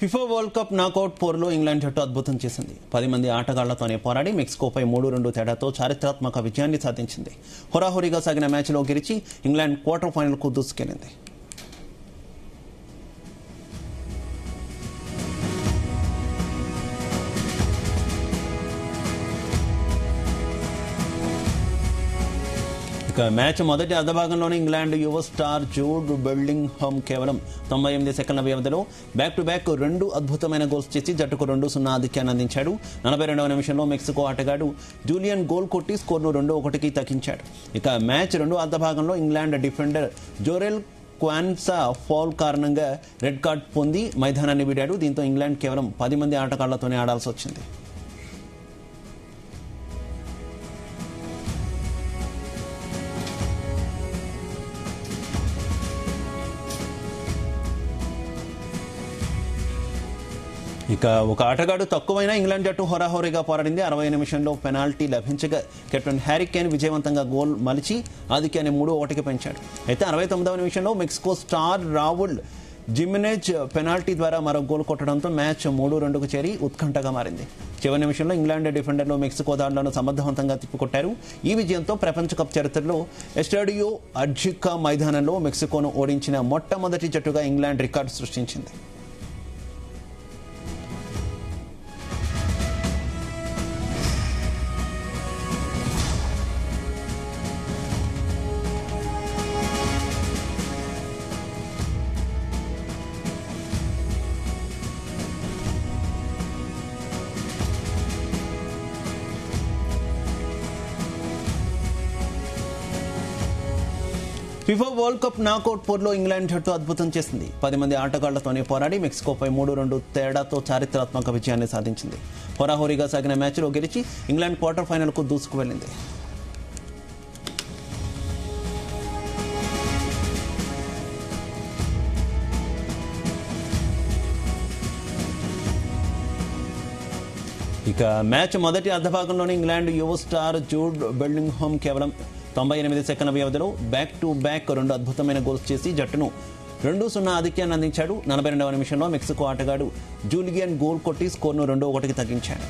FIFA world cup knockout పోరులో England జట్టు అద్భుతం చేసింది. 10 మంది ఆటగాళ్లతోనే పోరాడి మెక్సికోపై 3-2 తేడాతో చారిత్రాత్మక విజయాన్ని సాధించింది. హోరాహోరీగా సాగిన మ్యాచ్లో గెలిచి ఇంగ్లాండ్ క్వార్టర్ ఫైనల్కు దూసుకెళ్లింది. మ్యాచ్ మొదటి అర్ధభాగంలోనే ఇంగ్లాండ్ యువ స్టార్ జూడ్ బెల్లింగ్హామ్ కేవలం 98 సెకండ్ల వ్యవధిలో బ్యాక్ టు బ్యాక్ 2 అద్భుతమైన గోల్స్ చేసి జట్టుకు 2-0 ఆధిక్యాన్ని అందించాడు. 42వ నిమిషంలో మెక్సికో ఆటగాడు జూలియన్ గోల్ కొట్టి స్కోర్ను 2-1కి తగ్గించాడు. ఇక మ్యాచ్ రెండో అర్ధభాగంలో ఇంగ్లాండ్ డిఫెండర్ జోరెల్ క్వాన్సా ఫౌల్ కారణంగా రెడ్ కార్డ్ పొంది మైదానాన్ని వీడాడు. దీంతో ఇంగ్లాండ్ కేవలం 10 మంది ఆటగాళ్లతోనే ఆడాల్సి వచ్చింది. ఇక ఒక ఆటగాడు తక్కువైనా ఇంగ్లాండ్ జట్టు హోరాహోరీగా పోరాడింది. 60 నిమిషంలో పెనాల్టీ లభించగా కెప్టెన్ హ్యారీ కేన్ విజయవంతంగా గోల్ మలిచి ఆధిక్యాన్ని 3-1కి పెంచాడు. అయితే 69వ నిమిషంలో మెక్సికో స్టార్ రావుల్ జిమెనెజ్ పెనాల్టీ ద్వారా మరో గోల్ కొట్టడంతో మ్యాచ్ 3-2కు చేరి ఉత్కంఠగా మారింది. చివరి నిమిషంలో ఇంగ్లాండ్ డిఫెండర్లు మెక్సికో దాడులను సమర్థవంతంగా తిప్పికొట్టారు. ఈ విజయంతో ప్రపంచ కప్ చరిత్రలో ఎస్టాడియో అడ్జికా మైదానంలో మెక్సికోను ఓడించిన మొట్టమొదటి జట్టుగా ఇంగ్లాండ్ రికార్డు సృష్టించింది. ఫిఫా వరల్డ్ కప్ నాకౌట్ పోరులో ఇంగ్లాండ్ జట్టు అద్భుతం చేసింది. 10 మంది ఆటగాళ్లతోనే పోరాడి మెక్సికోపై 3-2 తేడాతో చారిత్రాత్మక విజయాన్ని సాధించింది. హోరాహోరీగా సాగిన మ్యాచ్లో గెలిచి ఇంగ్లాండ్ క్వార్టర్ ఫైనల్కు దూసుకువెళ్లింది. ఇక మ్యాచ్ మొదటి అర్ధభాగంలోనే ఇంగ్లాండ్ యువ స్టార్ జూడ్ బెల్లింగ్హామ్ కేవలం 98 సెకండ్ల వ్యవధిలో బ్యాక్ టు బ్యాక్ 2 అద్భుతమైన గోల్స్ చేసి జట్టును 2-0 ఆధిక్యాన్ని అందించాడు. 42వ నిమిషంలో మెక్సికో ఆటగాడు జూలియన్ గోల్ కొట్టి స్కోర్ను 2-1కి తగ్గించాడు.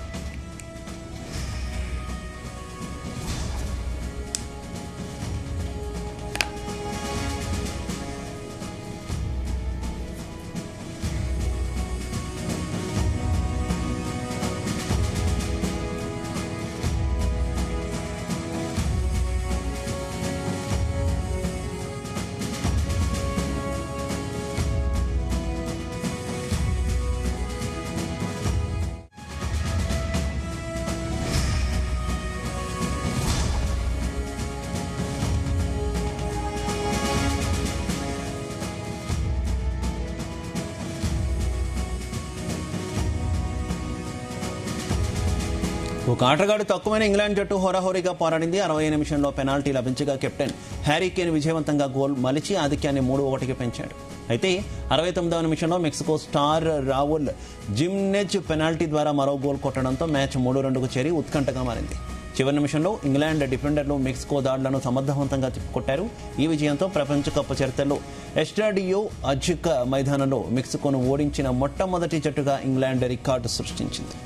ఒక ఆటగాడు తక్కువైన ఇంగ్లాండ్ జట్టు హోరాహోరీగా పోరాడింది. 60 నిమిషంలో పెనాల్టీ లభించగా కెప్టెన్ హ్యారీ కేన్ విజయవంతంగా గోల్ మలిచి ఆధిక్యాన్ని 3-1కి పెంచాడు. అయితే 69వ నిమిషంలో మెక్సికో స్టార్ రావుల్ జిమెనెజ్ పెనాల్టీ ద్వారా మరో గోల్ కొట్టడంతో మ్యాచ్ 3-2కు చేరి ఉత్కంఠగా మారింది. చివరి నిమిషంలో ఇంగ్లాండ్ డిఫెండర్లు మెక్సికో దాడులను సమర్థవంతంగా తిప్పికొట్టారు. ఈ విజయంతో ప్రపంచ కప్ చరిత్రలో ఎస్టాడియో అడ్జికా మైదానంలో మెక్సికోను ఓడించిన మొట్టమొదటి జట్టుగా ఇంగ్లాండ్ రికార్డు సృష్టించింది.